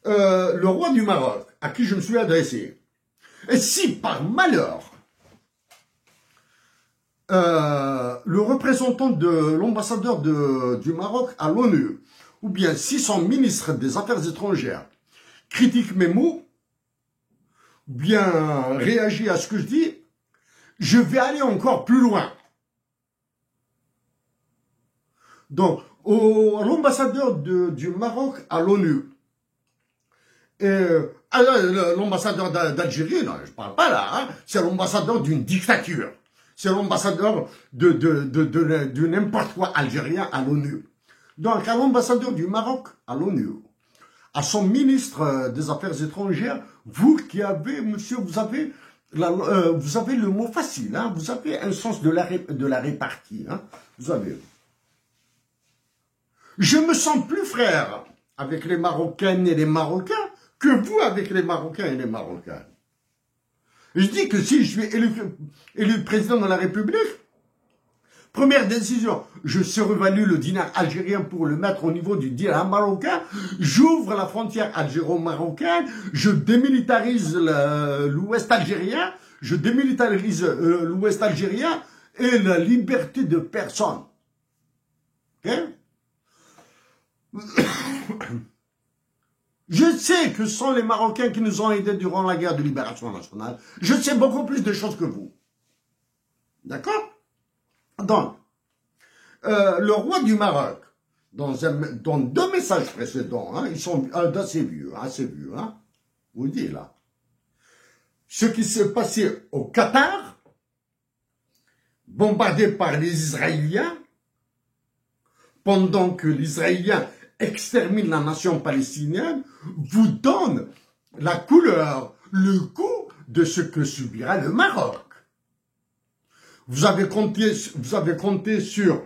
le roi du Maroc, à qui je me suis adressé, et si par malheur, le représentant de l'ambassadeur du Maroc à l'ONU, ou bien si son ministre des Affaires étrangères critique mes mots, ou bien réagit à ce que je dis, je vais aller encore plus loin. Donc, l'ambassadeur du Maroc à l'ONU, l'ambassadeur d'Algérie, non, je parle pas là, hein, c'est l'ambassadeur d'une dictature. C'est l'ambassadeur de n'importe quoi algérien à l'ONU. Donc, à l'ambassadeur du Maroc à l'ONU, à son ministre des Affaires étrangères, vous qui avez, monsieur, vous avez le mot facile, hein, vous avez un sens de la répartie, hein, vous avez. Je me sens plus frère avec les Marocaines et les Marocains que vous avec les Marocains et les Marocaines. Je dis que si je suis élu président de la République, première décision, je survalue le dinar algérien pour le mettre au niveau du dirham marocain, j'ouvre la frontière algéro-marocaine, je démilitarise l'ouest algérien, et la liberté de personne. Ok? Je sais que ce sont les Marocains qui nous ont aidés durant la guerre de libération nationale. Je sais beaucoup plus de choses que vous. D'accord? Donc, le roi du Maroc, dans deux messages précédents, hein, ils sont assez vieux, hein, vous le dites là. Ce qui s'est passé au Qatar, bombardé par les Israéliens, pendant que les Israéliens exterminent la nation palestinienne, vous donne la couleur, le goût de ce que subira le Maroc. Vous avez compté sur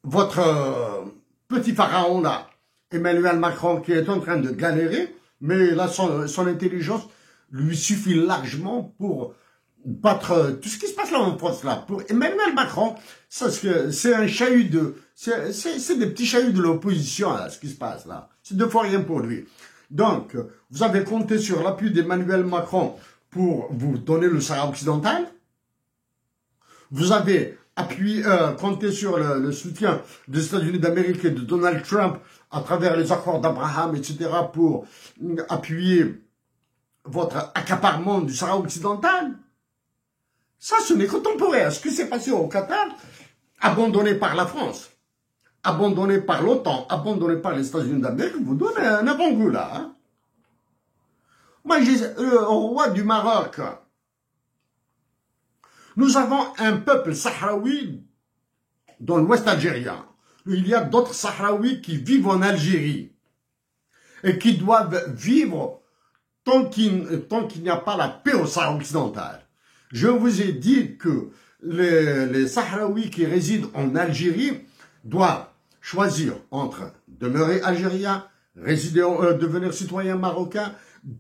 votre petit pharaon là, Emmanuel Macron, qui est en train de galérer, mais là, son intelligence lui suffit largement pour battre tout ce qui se passe là en France là. Pour Emmanuel Macron, c'est un chahut c'est des petits chahuts de l'opposition là, ce qui se passe là. C'est deux fois rien pour lui. Donc, vous avez compté sur l'appui d'Emmanuel Macron pour vous donner le Sahara occidental. Vous avez compté sur le soutien des États-Unis d'Amérique et de Donald Trump à travers les accords d'Abraham, etc., pour appuyer votre accaparement du Sahara occidental. Ça, ce n'est contemporain. Ce qui s'est passé au Qatar, abandonné par la France, abandonné par l'OTAN, abandonné par les États-Unis d'Amérique, vous donne un avant-goût là. Hein. Moi, au roi du Maroc, nous avons un peuple sahraoui dans l'ouest algérien. Il y a d'autres Sahraouis qui vivent en Algérie et qui doivent vivre tant qu'il n'y a pas la paix au Sahara occidental. Je vous ai dit que les Sahraouis qui résident en Algérie doivent choisir entre demeurer algérien, devenir citoyen marocain,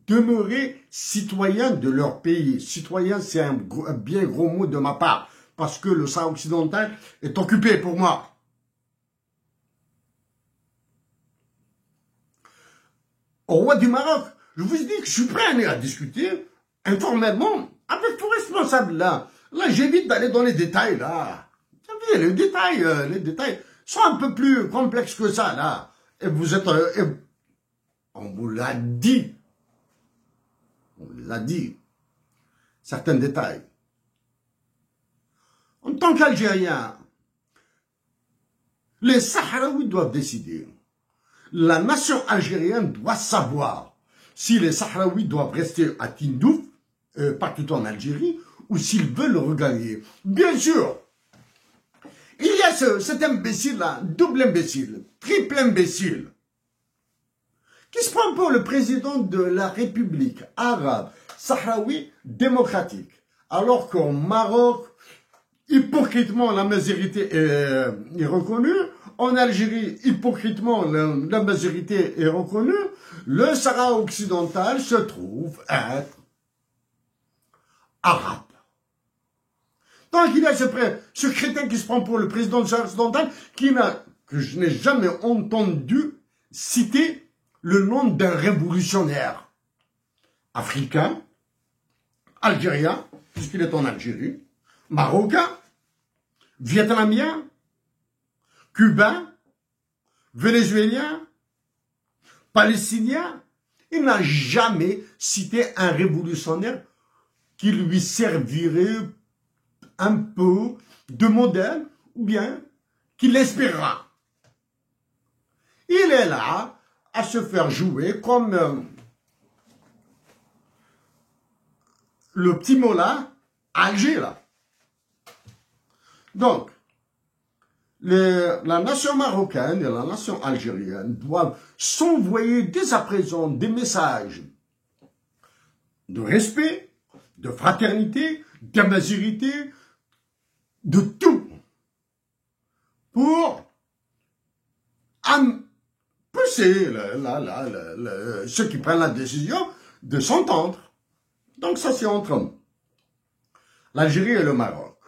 demeurer citoyen de leur pays. Citoyen, c'est un bien gros mot de ma part, parce que le Sahara occidental est occupé pour moi. Au roi du Maroc, je vous dis que je suis prêt à discuter informellement avec tout responsable là. Là, j'évite d'aller dans les détails là. Vous savez, les détails sont un peu plus complexes que ça là. Et vous êtes... on vous l'a dit. On vous l'a dit. Certains détails. En tant qu'Algériens, les Sahraouis doivent décider. La nation algérienne doit savoir si les Sahraouis doivent rester à Tindouf, partout en Algérie, ou s'ils veulent le regagner. Bien sûr, il y a cet imbécile-là, double imbécile, triple imbécile, qui se prend pour le président de la République arabe sahraoui démocratique, alors qu'au Maroc, hypocritement, la majorité est reconnue. En Algérie, hypocritement, la majorité est reconnue. Le Sahara occidental se trouve être arabe. Donc il y a ce crétin qui se prend pour le président du Sahara occidental, que je n'ai jamais entendu citer le nom d'un révolutionnaire africain, algérien, puisqu'il est en Algérie, marocain, vietnamien, cubain, vénézuélien, palestinien. Il n'a jamais cité un révolutionnaire qui lui servirait un peu de modèle ou bien qui l'inspirera. Il est là à se faire jouer comme le petit Mollah à Alger, là. Donc, la nation marocaine et la nation algérienne doivent s'envoyer dès à présent des messages de respect, de fraternité, d'amazérité, de tout, pour pousser ceux qui prennent la décision de s'entendre. Donc ça, c'est entre l'Algérie et le Maroc.